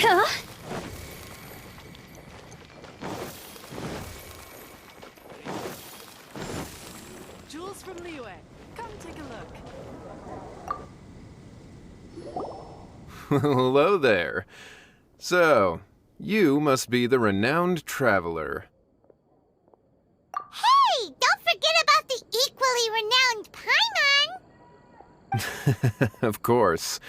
Huh? Jules from Liyue, come take a look. Hello there. So, you must be the renowned traveler. Hey, don't forget about the equally renowned Paimon! Of course.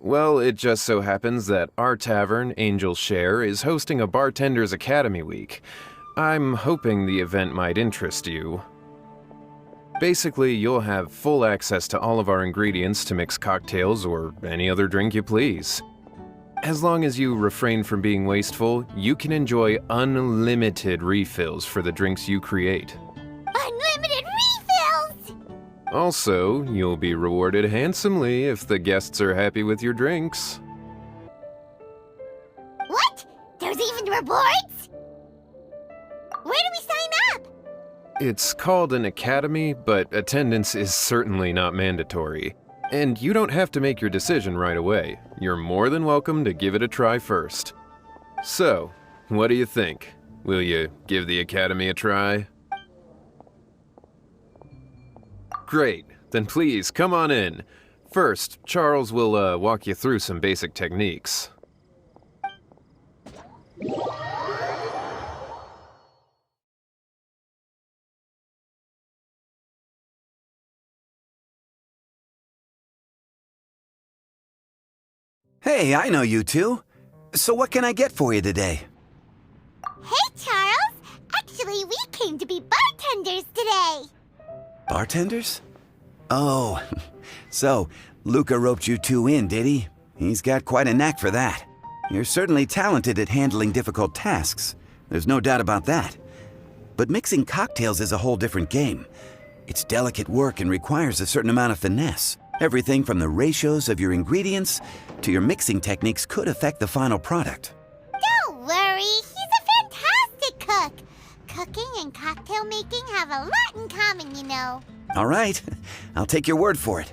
Well, it just so happens that our tavern, Angel's Share, is hosting a Bartender's Academy week. I'm hoping the event might interest you. Basically, you'll have full access to all of our ingredients to mix cocktails or any other drink you please. As long as you refrain from being wasteful, you can enjoy unlimited refills for the drinks you create. Unlimited refills! Also, you'll be rewarded handsomely if the guests are happy with your drinks. What? There's even rewards? Where do we sign up? It's called an academy, but attendance is certainly not mandatory. And you don't have to make your decision right away. You're more than welcome to give it a try first. So, what do you think? Will you give the academy a try? Great, then please come on in. First, Charles will walk you through some basic techniques. Hey, I know you two. So what can I get for you today? Hey, Charles! Actually, we came to be bartenders today! Bartenders? Oh, so Luca roped you two in, did he? He's got quite a knack for that. You're certainly talented at handling difficult tasks. There's no doubt about that. But mixing cocktails is a whole different game. It's delicate work and requires a certain amount of finesse. Everything from the ratios of your ingredients to your mixing techniques could affect the final product. Don't worry, he's a fantastic cook! Cooking and cocktail making have a lot in common, you know. All right, I'll take your word for it.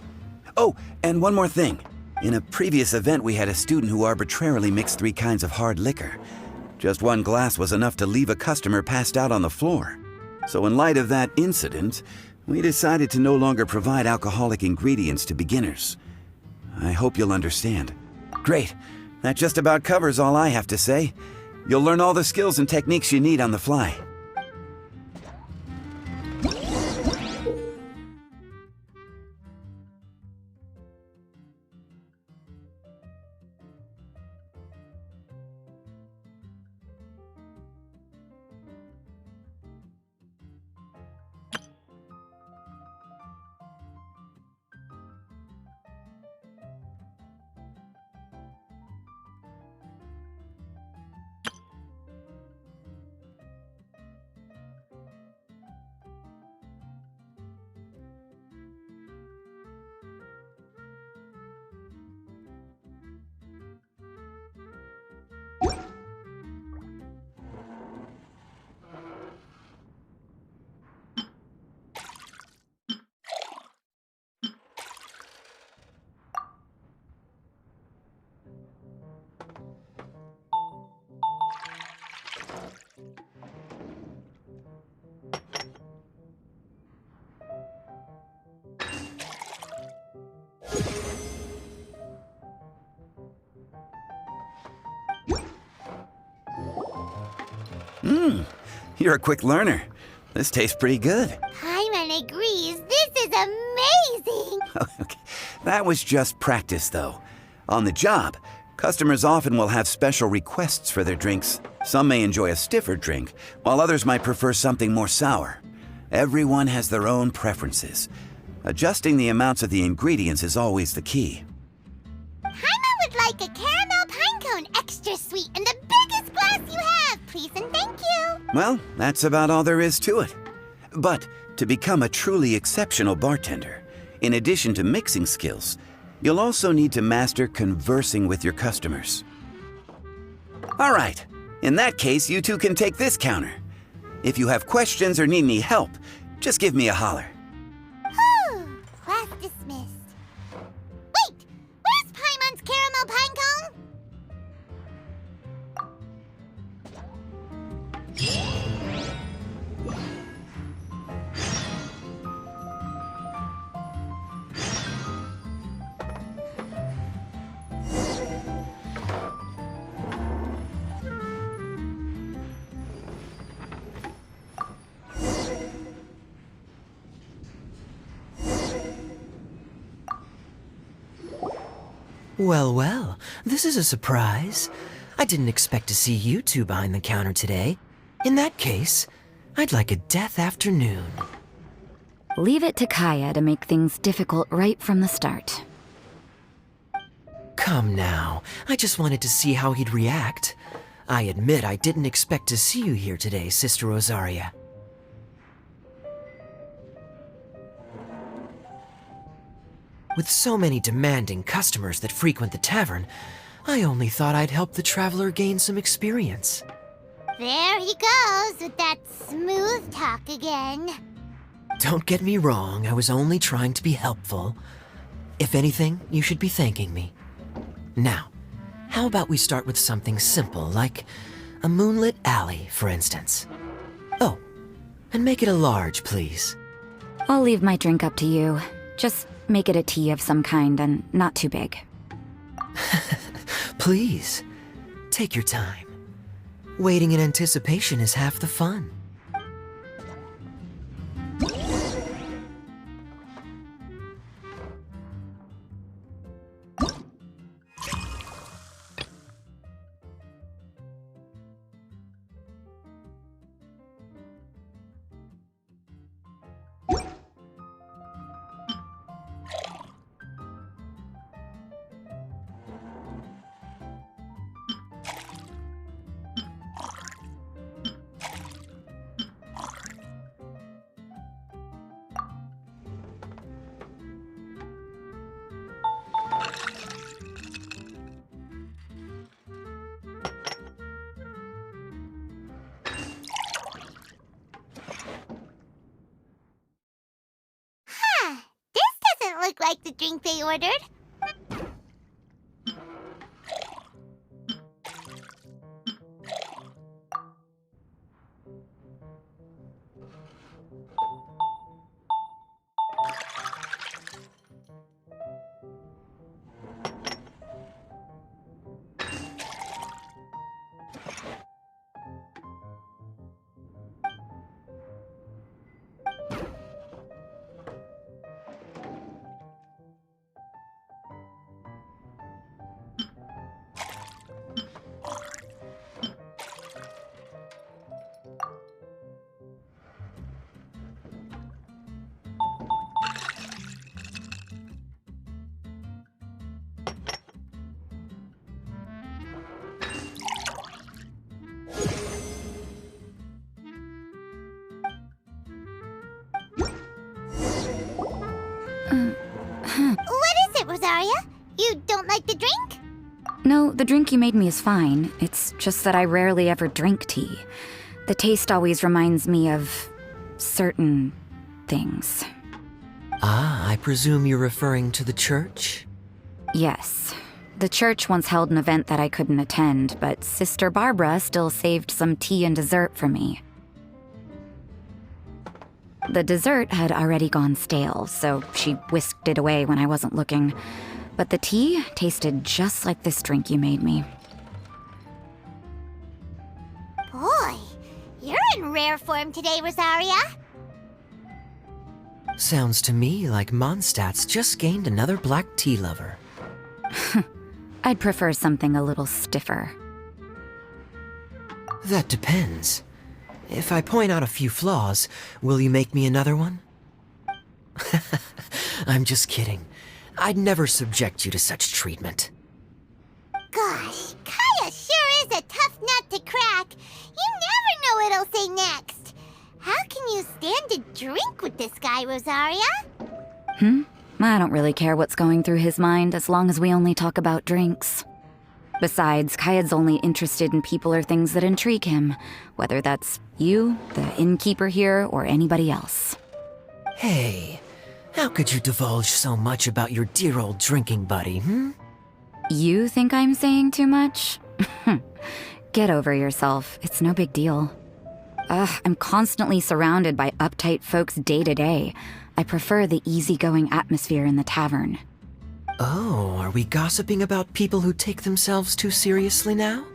Oh, and one more thing. In a previous event, we had a student who arbitrarily mixed 3 kinds of hard liquor. Just one glass was enough to leave a customer passed out on the floor. So in light of that incident, we decided to no longer provide alcoholic ingredients to beginners. I hope you'll understand. Great. That just about covers all I have to say. You'll learn all the skills and techniques you need on the fly. You're a quick learner. This tastes pretty good. Paimon agrees, this is amazing! Okay. That was just practice, though. On the job, customers often will have special requests for their drinks. Some may enjoy a stiffer drink, while others might prefer something more sour. Everyone has their own preferences. Adjusting the amounts of the ingredients is always the key. Paimon would like a caramel pine cone extra sweet in the biggest glass you have, please and thank you! Well, that's about all there is to it. But to become a truly exceptional bartender, in addition to mixing skills, you'll also need to master conversing with your customers. All right, in that case, you two can take this counter. If you have questions or need any help, just give me a holler. Whew, class dismissed. Wait, where's Paimon's caramel pine cone? Well, well, this is a surprise. I didn't expect to see you two behind the counter today. In that case, I'd like a death afternoon. Leave it to Kaya to make things difficult right from the start. Come now, I just wanted to see how he'd react. I admit I didn't expect to see you here today, Sister Rosaria. With so many demanding customers that frequent the tavern, I only thought I'd help the traveler gain some experience. There he goes with that smooth talk again. Don't get me wrong, I was only trying to be helpful. If anything, you should be thanking me. Now, how about we start with something simple, like a moonlit alley, for instance? Oh, and make it a large, please. I'll leave my drink up to you. Just make it a tea of some kind and not too big. Please, take your time. Waiting in anticipation is half the fun. Look like the drink they ordered. What is it, Rosaria? You don't like the drink? No, the drink you made me is fine. It's just that I rarely ever drink tea. The taste always reminds me of certain things. Ah, I presume you're referring to the church? Yes. The church once held an event that I couldn't attend, but Sister Barbara still saved some tea and dessert for me. The dessert had already gone stale, so she whisked it away when I wasn't looking. But the tea tasted just like this drink you made me. Boy, you're in rare form today, Rosaria. Sounds to me like Mondstadt's just gained another black tea lover. I'd prefer something a little stiffer. That depends. If I point out a few flaws, will you make me another one? I'm just kidding. I'd never subject you to such treatment. Gosh, Kaya sure is a tough nut to crack. You never know what he'll say next. How can you stand to drink with this guy, Rosaria? I don't really care what's going through his mind as long as we only talk about drinks. Besides, Kaya's only interested in people or things that intrigue him, whether that's you, the innkeeper here, or anybody else. Hey, how could you divulge so much about your dear old drinking buddy, You think I'm saying too much? Get over yourself. It's no big deal. I'm constantly surrounded by uptight folks day to day. I prefer the easygoing atmosphere in the tavern. Oh, are we gossiping about people who take themselves too seriously now?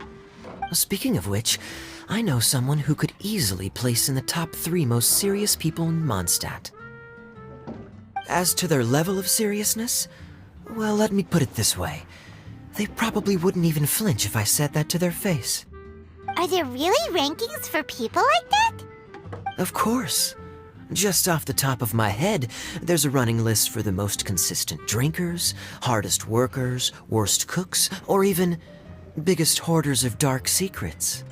Speaking of which, I know someone who could easily place in the top 3 most serious people in Mondstadt. As to their level of seriousness, well, let me put it this way. They probably wouldn't even flinch if I said that to their face. Are there really rankings for people like that? Of course. Just off the top of my head, there's a running list for the most consistent drinkers, hardest workers, worst cooks, or even biggest hoarders of dark secrets.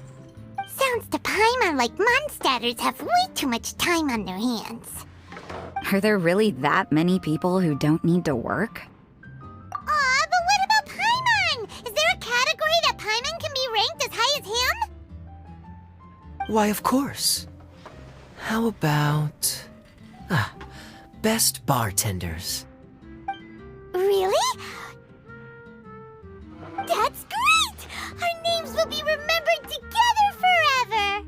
Sounds to Paimon like Mondstadters have way too much time on their hands. Are there really that many people who don't need to work? Aw, but what about Paimon? Is there a category that Paimon can be ranked as high as him? Why, of course. How about... best bartenders. Really? That's great! Our names will be remembered together forever!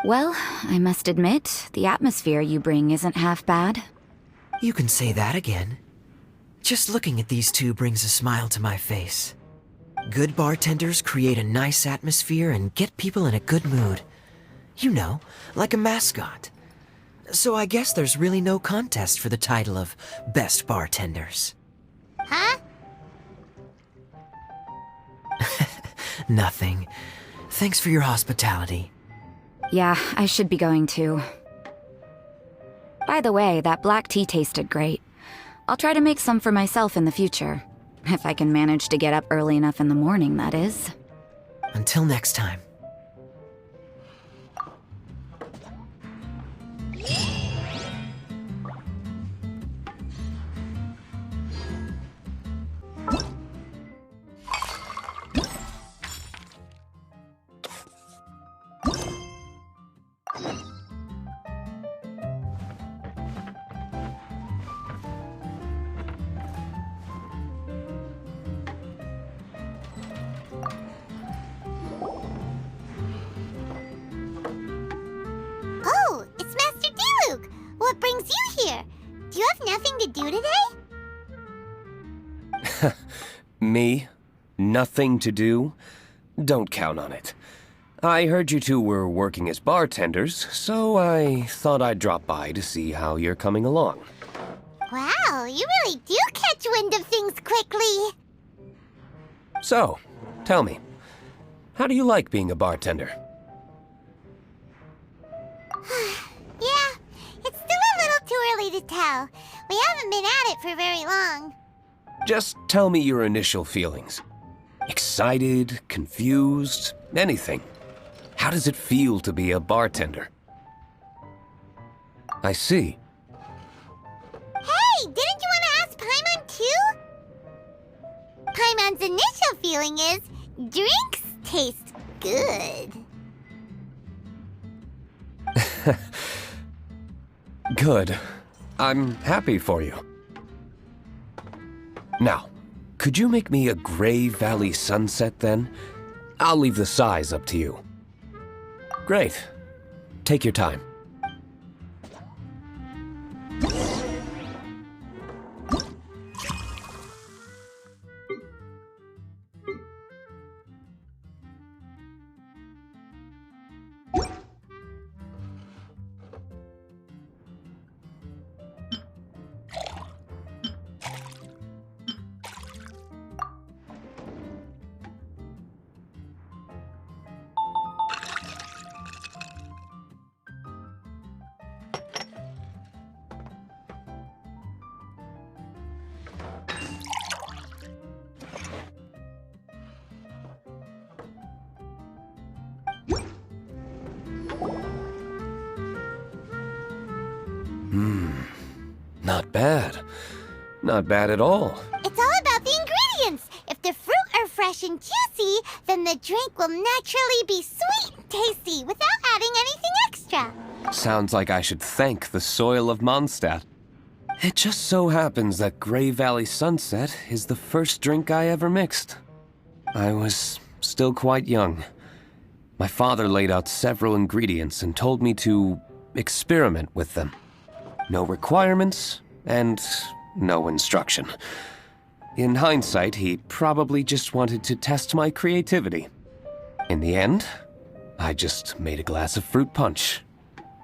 Well, I must admit, the atmosphere you bring isn't half bad. You can say that again. Just looking at these two brings a smile to my face. Good bartenders create a nice atmosphere and get people in a good mood. You know, like a mascot. So I guess there's really no contest for the title of Best Bartenders. Huh? Nothing. Thanks for your hospitality. Yeah, I should be going too. By the way, that black tea tasted great. I'll try to make some for myself in the future. If I can manage to get up early enough in the morning, that is. Until next time. Oh, it's Master Diluc! What brings you here? Do you have nothing to do today? Me? Nothing to do? Don't count on it. I heard you two were working as bartenders, so I thought I'd drop by to see how you're coming along. Wow, you really do catch wind of things quickly. So, tell me, how do you like being a bartender? Yeah, it's still a little too early to tell. We haven't been at it for very long. Just tell me your initial feelings. Excited, confused, anything. How does it feel to be a bartender? I see. Hey, didn't you want to ask Paimon too? Paimon's initial feeling is, drinks taste good. Good. I'm happy for you. Now, could you make me a Gray Valley sunset then? I'll leave the size up to you. Great. Take your time. Not bad. Not bad at all. It's all about the ingredients. If the fruit are fresh and juicy, then the drink will naturally be sweet and tasty without adding anything extra. Sounds like I should thank the soil of Mondstadt. It just so happens that Gray Valley Sunset is the first drink I ever mixed. I was still quite young. My father laid out several ingredients and told me to experiment with them. No requirements and no instruction. In hindsight, he probably just wanted to test my creativity. In the end, I just made a glass of fruit punch.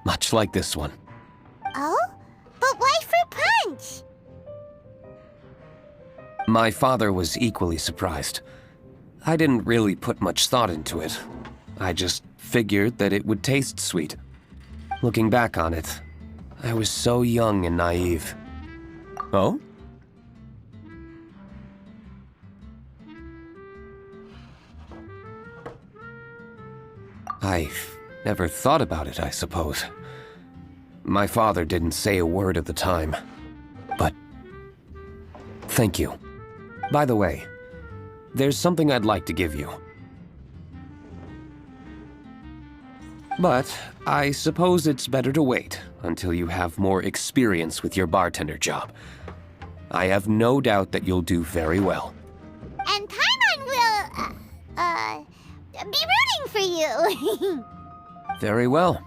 Much like this one. Oh? But why fruit punch? My father was equally surprised. I didn't really put much thought into it. I just figured that it would taste sweet. Looking back on it, I was so young and naive. Oh? I never thought about it, I suppose. My father didn't say a word at the time, but thank you. By the way, there's something I'd like to give you. But I suppose it's better to wait until you have more experience with your bartender job. I have no doubt that you'll do very well. And Paimon will, be rooting for you. Very well.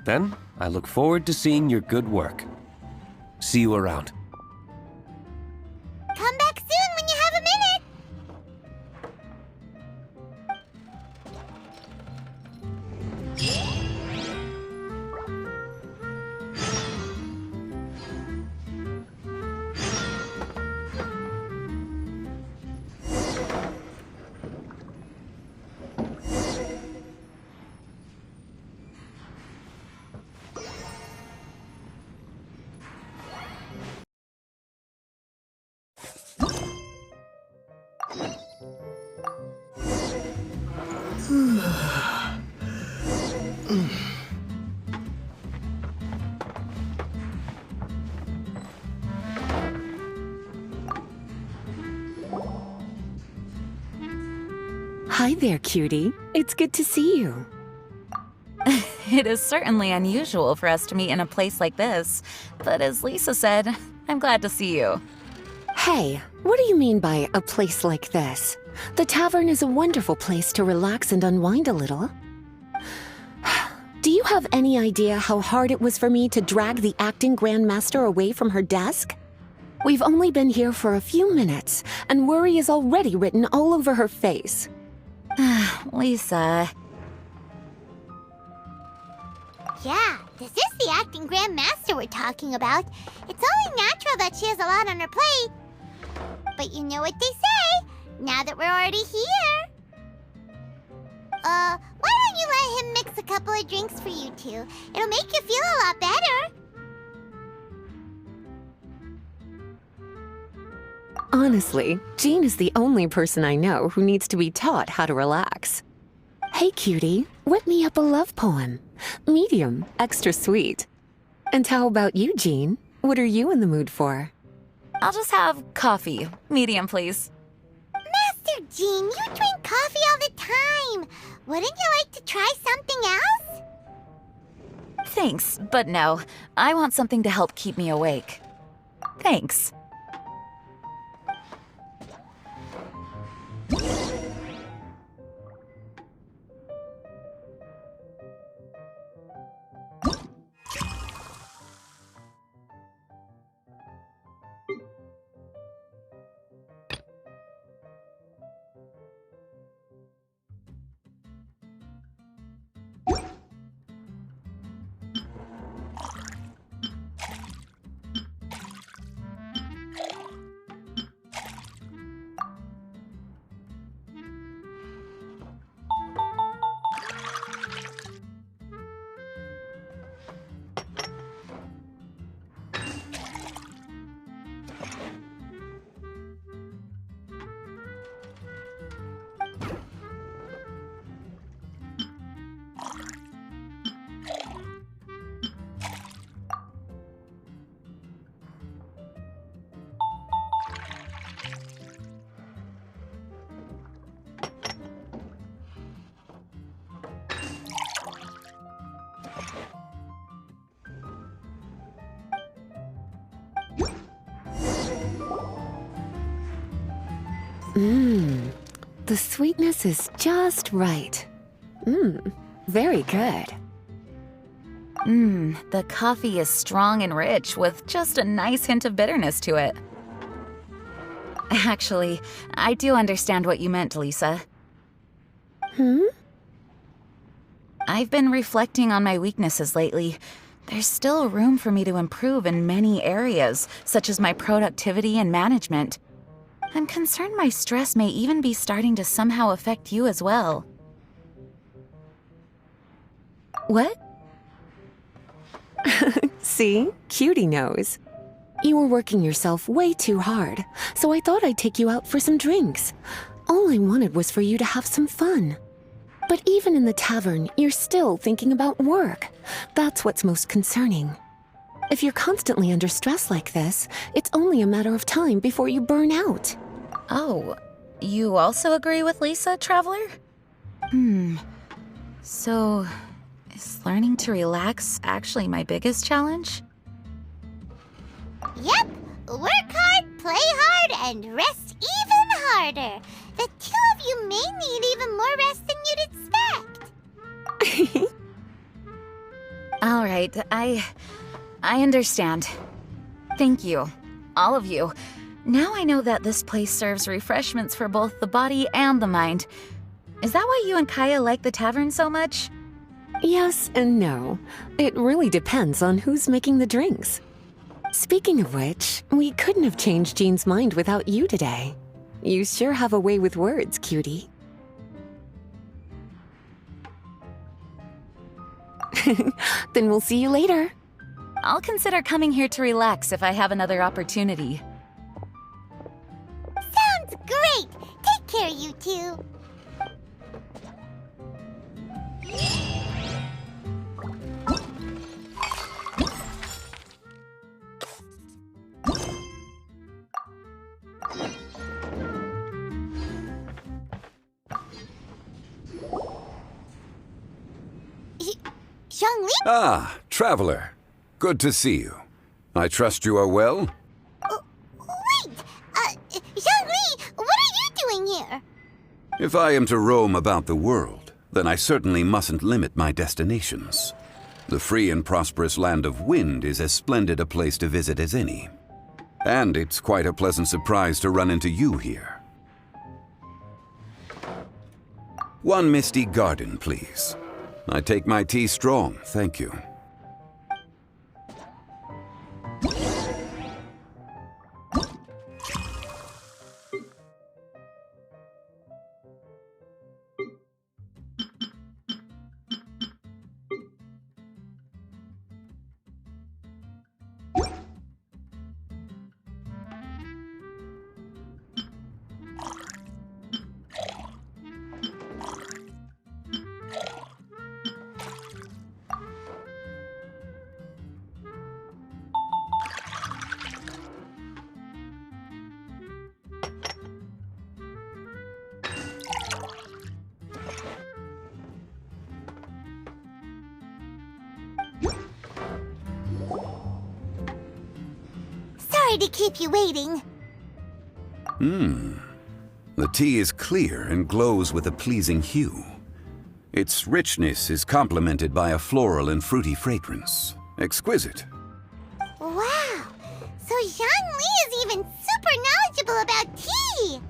Then, I look forward to seeing your good work. See you around. Come back soon when you have a minute. Hi there, cutie. It's good to see you. It is certainly unusual for us to meet in a place like this, but as Lisa said, I'm glad to see you. Hey, what do you mean by a place like this? The tavern is a wonderful place to relax and unwind a little. Do you have any idea how hard it was for me to drag the acting grandmaster away from her desk? We've only been here for a few minutes, and worry is already written all over her face. Lisa. Yeah, this is the acting grandmaster we're talking about. It's only natural that she has a lot on her plate. But you know what they say, now that we're already here. Why don't you let him mix a couple of drinks for you two? It'll make you feel a lot better. Honestly, Jean is the only person I know who needs to be taught how to relax. Hey, cutie, whip me up a love poem. Medium, extra sweet. And how about you, Jean? What are you in the mood for? I'll just have coffee. Medium, please. Master Jean, you drink coffee all the time. Wouldn't you like to try something else? Thanks, but no. I want something to help keep me awake. Thanks. The sweetness is just right. Very good. The coffee is strong and rich with just a nice hint of bitterness to it. Actually, I do understand what you meant, Lisa. I've been reflecting on my weaknesses lately. There's still room for me to improve in many areas, such as my productivity and management. I'm concerned my stress may even be starting to somehow affect you as well. What? See? Cutie knows. You were working yourself way too hard, so I thought I'd take you out for some drinks. All I wanted was for you to have some fun. But even in the tavern, you're still thinking about work. That's what's most concerning. If you're constantly under stress like this, it's only a matter of time before you burn out. Oh, you also agree with Lisa, Traveler? So, is learning to relax actually my biggest challenge? Yep. Work hard, play hard, and rest even harder. The two of you may need even more rest than you'd expect. All right, I understand. Thank you, all of you. Now I know that this place serves refreshments for both the body and the mind. Is that why you and Kaya like the tavern so much? Yes and no. It really depends on who's making the drinks. Speaking of which, we couldn't have changed Jean's mind without you today. You sure have a way with words, cutie. Then we'll see you later. I'll consider coming here to relax if I have another opportunity. Sounds great. Take care, you two. Zhongli? Ah, Traveler. Good to see you. I trust you are well? Wait! Zhongli, what are you doing here? If I am to roam about the world, then I certainly mustn't limit my destinations. The free and prosperous land of Wind is as splendid a place to visit as any. And it's quite a pleasant surprise to run into you here. One misty garden, please. I take my tea strong, thank you. Sorry to keep you waiting. The tea is clear and glows with a pleasing hue. Its richness is complemented by a floral and fruity fragrance. Exquisite. Wow! So Zhongli is even super knowledgeable about tea!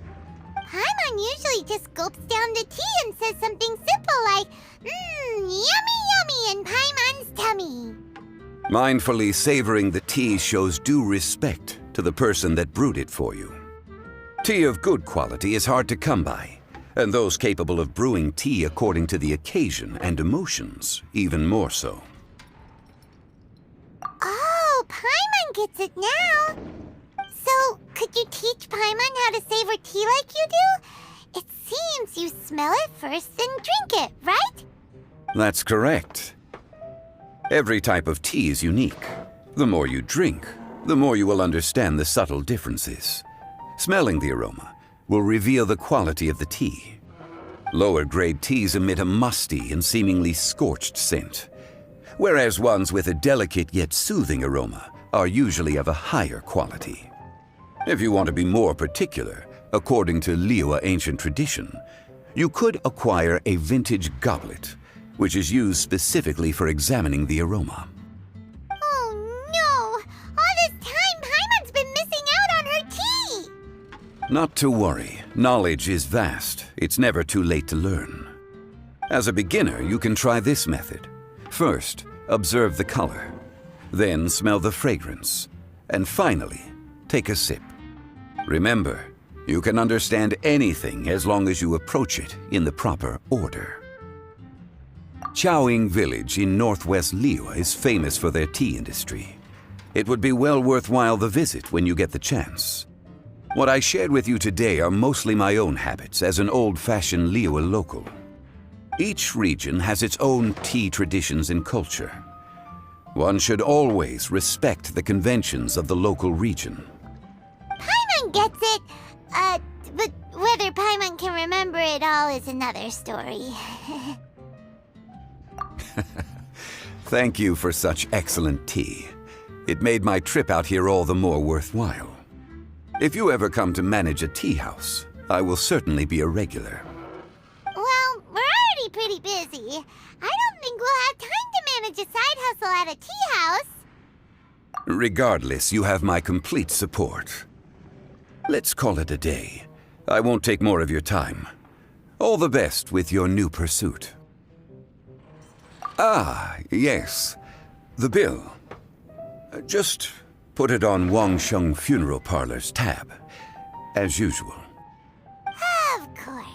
Paimon usually just gulps down the tea and says something simple like, yummy yummy in Paimon's tummy. Mindfully savoring the tea shows due respect to the person that brewed it for you. Tea of good quality is hard to come by, and those capable of brewing tea according to the occasion and emotions, even more so. Oh, Paimon gets it now. So, could you teach Paimon how to savor tea like you do? It seems you smell it first then drink it, right? That's correct. Every type of tea is unique. The more you drink, the more you will understand the subtle differences. Smelling the aroma will reveal the quality of the tea. Lower grade teas emit a musty and seemingly scorched scent, whereas ones with a delicate yet soothing aroma are usually of a higher quality. If you want to be more particular, according to Liyue ancient tradition, you could acquire a vintage goblet, which is used specifically for examining the aroma. Oh no! All this time, Paimon's been missing out on her tea! Not to worry, knowledge is vast. It's never too late to learn. As a beginner, you can try this method. First, observe the color. Then smell the fragrance. And finally, take a sip. Remember, You can understand anything as long as you approach it in the proper order. Chowing Village in northwest Liyue is famous for their tea industry. It would be well worthwhile the visit when you get the chance. What I shared with you today are mostly my own habits as an old-fashioned Liyue local. Each region has its own tea traditions and culture. One should always respect the conventions of the local region. Paimon gets it, but whether Paimon can remember it all is another story. Thank you for such excellent tea. It made my trip out here all the more worthwhile. If you ever come to manage a tea house, I will certainly be a regular. Well, we're already pretty busy. I don't think we'll have time to manage a side hustle at a tea house. Regardless, you have my complete support. Let's call it a day. I won't take more of your time. All the best with your new pursuit. Ah, yes. The bill. Just put it on Wangsheng Funeral Parlor's tab, as usual. Of course.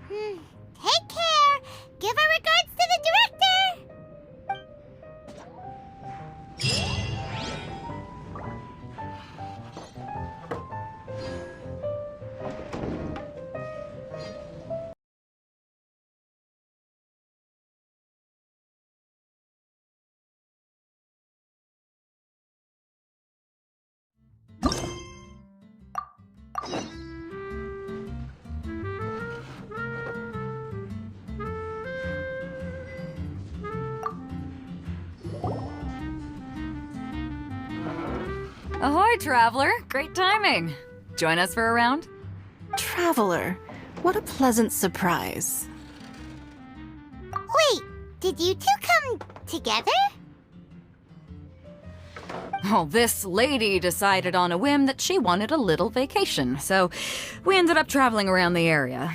Take care. Give our regards to the director. Ahoy, traveler! Great timing. Join us for a round? Traveler, what a pleasant surprise. Wait, did you two come together? Well, this lady decided on a whim that she wanted a little vacation, so we ended up traveling around the area.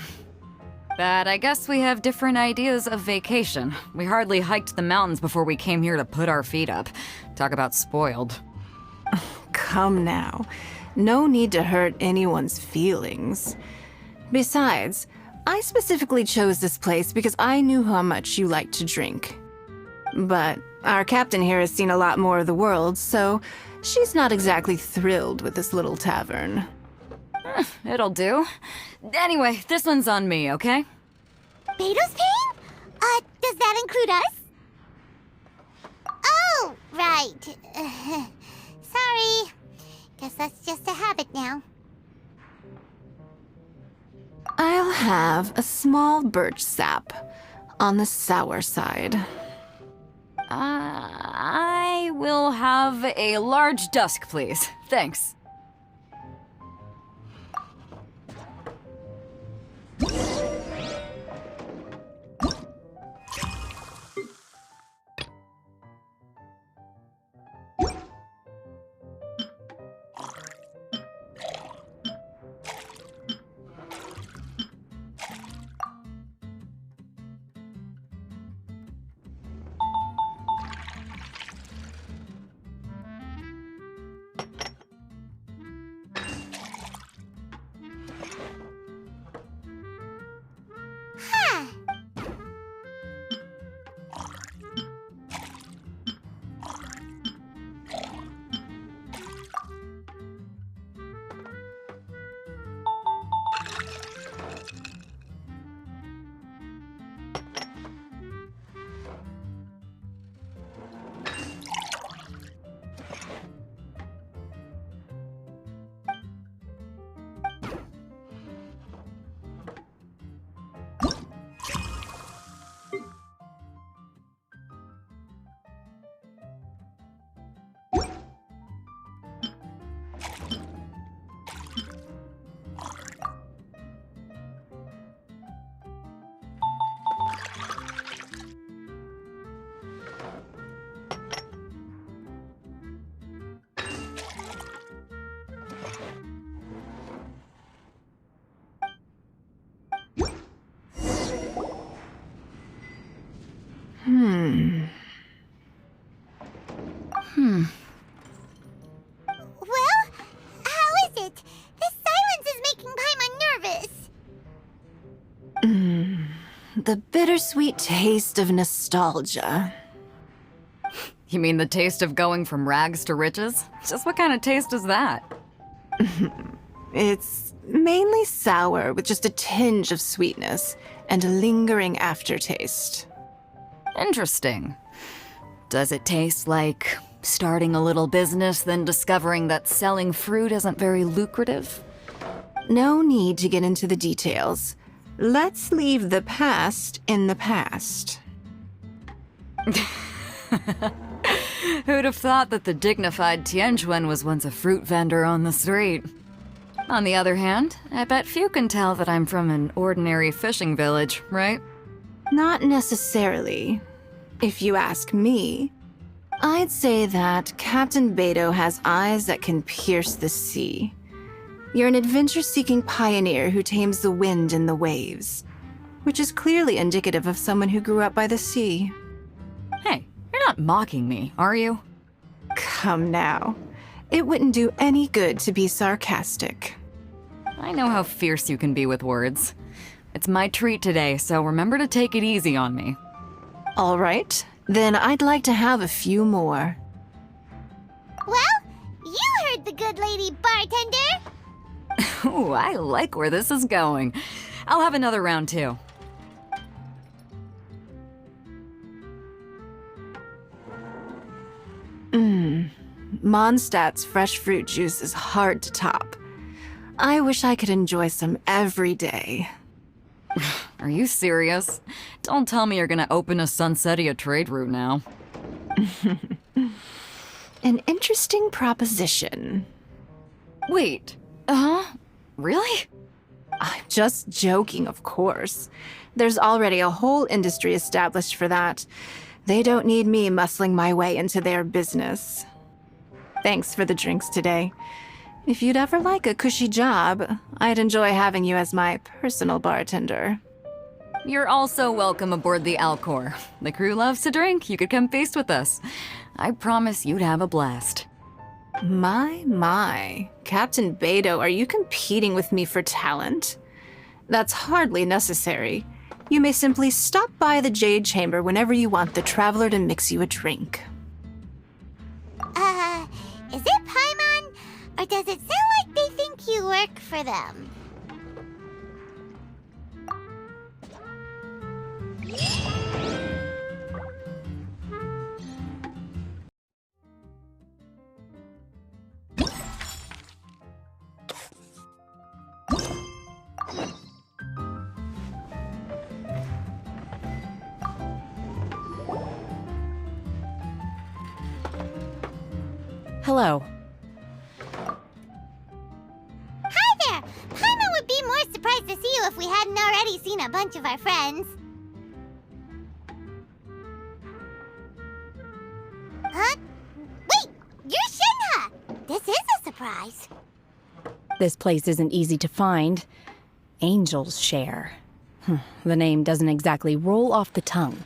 But I guess we have different ideas of vacation. We hardly hiked the mountains before we came here to put our feet up. Talk about spoiled. Come now. No need to hurt anyone's feelings. Besides, I specifically chose this place because I knew how much you like to drink. But our captain here has seen a lot more of the world, so she's not exactly thrilled with this little tavern. It'll do. Anyway, this one's on me, okay? Beto's paying? Does that include us? Oh, right. Sorry. Guess that's just a habit now. I'll have a small birch sap on the sour side. I will have a large dusk, please. Thanks. The bittersweet taste of nostalgia. You mean the taste of going from rags to riches? Just what kind of taste is that? It's mainly sour with just a tinge of sweetness and a lingering aftertaste. Interesting. Does it taste like starting a little business, then discovering that selling fruit isn't very lucrative? No need to get into the details. Let's leave the past in the past. Who'd have thought that the dignified Tianjuan was once a fruit vendor on the street? On the other hand, I bet few can tell that I'm from an ordinary fishing village, right? Not necessarily. If you ask me, I'd say that Captain Beto has eyes that can pierce the sea. You're an adventure-seeking pioneer who tames the wind and the waves, which is clearly indicative of someone who grew up by the sea. Hey, you're not mocking me, are you? Come now. It wouldn't do any good to be sarcastic. I know how fierce you can be with words. It's my treat today, so remember to take it easy on me. All right, then I'd like to have a few more. Well, you heard the good lady bartender. Ooh, I like where this is going. I'll have another round too. Mondstadt's fresh fruit juice is hard to top. I wish I could enjoy some every day. Are you serious? Don't tell me you're gonna open a Sunsetia trade route now. An interesting proposition. Wait, really? I'm just joking, of course. There's already a whole industry established for that. They don't need me muscling my way into their business. Thanks for the drinks today. If you'd ever like a cushy job, I'd enjoy having you as my personal bartender. You're also welcome aboard the Alcor. The crew loves to drink. You could come feast with us. I promise you'd have a blast. My. Captain Beto, are you competing with me for talent? That's hardly necessary. You may simply stop by the Jade Chamber whenever you want the Traveler to mix you a drink. Is it Paimon? Or does it sound like they think you work for them? Hello. Hi there! Paimon would be more surprised to see you if we hadn't already seen a bunch of our friends. Huh? Wait! You're Shinha! This is a surprise. This place isn't easy to find. Angel's Share. The name doesn't exactly roll off the tongue.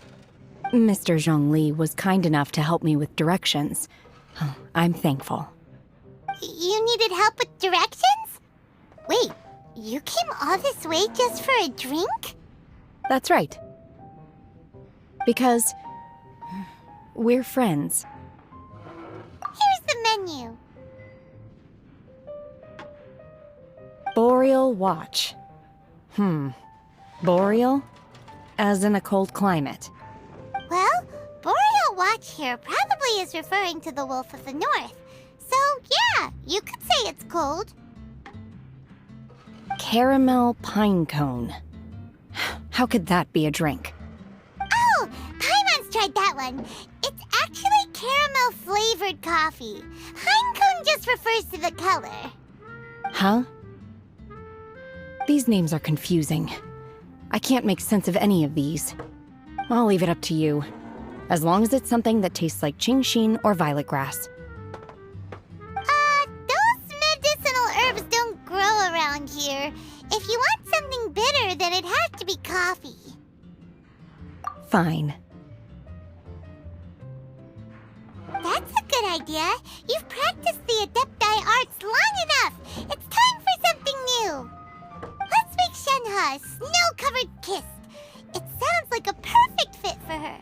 Mr. Zhongli was kind enough to help me with directions. I'm thankful. You needed help with directions? Wait, you came all this way just for a drink? That's right. Because we're friends. Here's the menu. Boreal Watch. Boreal? As in a cold climate. Well, Boreal Watch here probably is referring to the Wolf of the North. So, yeah, you could say it's cold. Caramel Pine Cone. How could that be a drink? Oh, Paimon's tried that one. It's actually caramel-flavored coffee. Pine cone just refers to the color. Huh? These names are confusing. I can't make sense of any of these. I'll leave it up to you. As long as it's something that tastes like Genshin or violet grass. Those medicinal herbs don't grow around here. If you want something bitter, then it'd have to be coffee. Fine. That's a good idea. You've practiced the Adepti arts long enough. It's time for something new. Let's make Shenhe Ah, snow-covered kiss. It sounds like a perfect fit for her.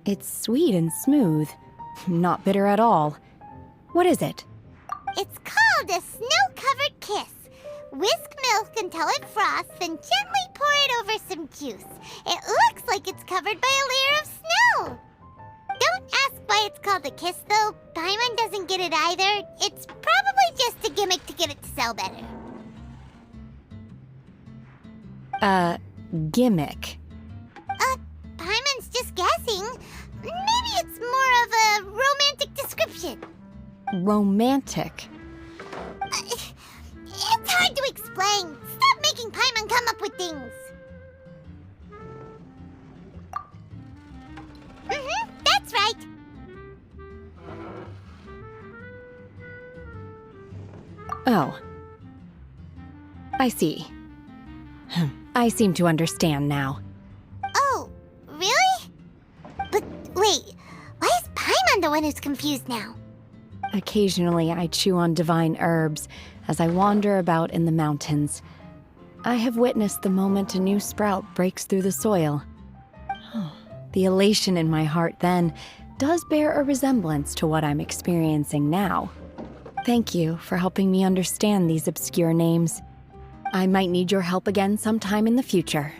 It's sweet and smooth. Not bitter at all. What is it? It's called a snow-covered kiss. Whisk milk until it frosts, then gently pour it over some juice. It looks like it's covered by a layer of snow. Don't ask why it's called a kiss, though. Paimon doesn't get it either. It's probably just a gimmick to get it to sell better. Gimmick. Paimon's just guessing. Maybe it's more of a romantic description. Romantic. It's hard to explain. Stop making Paimon come up with things. That's right. Oh. I see. I seem to understand now. Oh, really? But wait, why is Paimon the one who's confused now? Occasionally, I chew on divine herbs as I wander about in the mountains. I have witnessed the moment a new sprout breaks through the soil. The elation in my heart then does bear a resemblance to what I'm experiencing now. Thank you for helping me understand these obscure names. I might need your help again sometime in the future.